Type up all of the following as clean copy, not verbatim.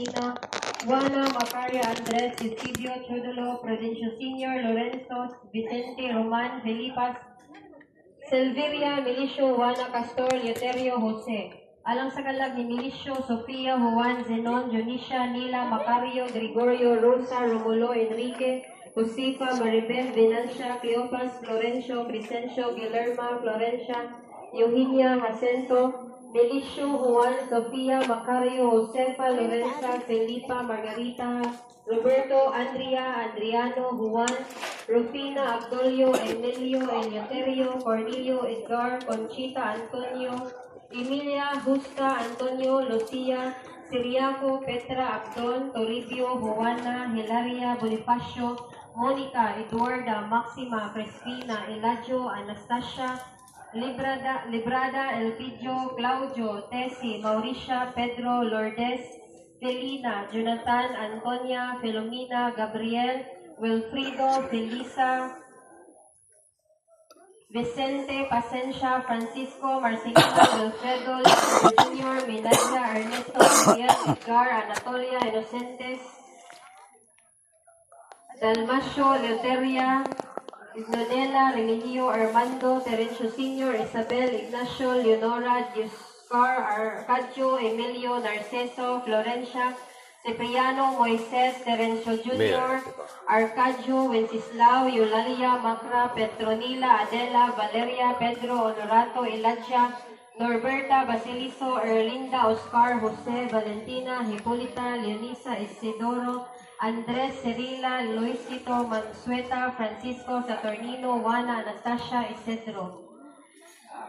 Valentina, Juana Macaria Andres, Eusebio Chodolo, Prudencio Senior, Lorenzo, Vicente Roman, Felipas, Silveria, Milicio, Juana Castor, Leterio, Jose. Alang sa kalag ni Milicio, Sofia, Juan, Zenon, Junicia, Nila, Macario, Gregorio, Rosa, Romulo, Enrique, Josefa, Maribel, Venancia, Cleopas, Florencio, Crescencio, Guillermo, Florencia, Eugenia, Jacinto, Milicio, Juan, Sofia, Macario, Josefa, Lorenza, Felipa, Margarita, Roberto, Andrea, Adriano, Juan, Rufina, Abdolio, Emilio, Eleuterio, Cornelio, Edgar, Conchita, Antonio, Emilia, Justa, Antonio, Lucia, Siriaco, Petra, Abdon, Toribio, Juana, Hilaria, Bonifacio, Monica, Eduarda, Maxima, Crispina, Eladio, Anastasia, Librada, Elpidio, Claudio, Tessie, Mauricia, Pedro, Lourdes, Felina, Jonathan, Antonia, Filomena, Gabriel, Wilfrido, Felisa, Vicente, Pacencia, Francisco, Marcelina, Wilfredo, Junior, Minasia, Ernesto, Miguel, Edgar, Anatolia, Inocentes, Dalmacio, Leuteria, Ignonela, Remigio, Armando, Terencio Senior, Isabel, Ignacio, Leonora, Giscar, Arcadio, Emilio, Narciso, Florencia, Cipriano, Moises, Terencio Jr., Arcadio, Wenceslao, Eulalia, Macra, Petronila, Adela, Valeria, Pedro, Honorato, Eladia, Norberta, Basiliso, Erlinda, Oscar, Jose, Valentina, Hipolita, Leonisa, Isidoro, Andres, Cirila, Luisito, Mansueta, Francisco, Saturnino, Juana, Anastasia, Isidro.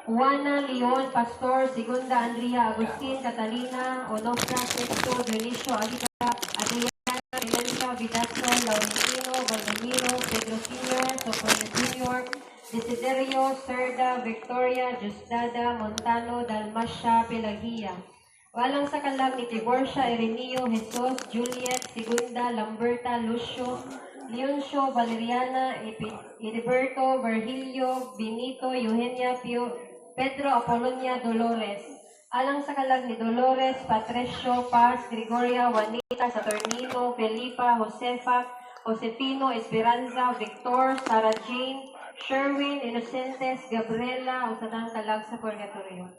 Juana, Leon, Pastor, Segunda, Andrea, Agustin, Catalina, Onofra, Sexto, Dionisio, Agita, Adriana, Valencia, Vidazo, Laurentino, Valdomiro, Pedro Sr., Socorro Jr., Desiderio, Serda, Victoria, Justada, Montano, Dalmacia, Pelagia. Walang sa kalag ni Tiborcia, Ireneo, Jesus, Juliet, Segunda, Lamberta, Lucio, Leoncio, Valeriana, Heriberto, Virgilio, Benito, Eugenia, Pedro, Apolonia, Dolores. Alang sa kalag ni Dolores, Patricio, Paz, Gregoria, Juanita, Saturnino, Felipa, Josefa, Josefino, Esperanza, Victor, Sarah Jane, Sherwin, Innocentes, Gabriela, o sa kalag sa purgatorio.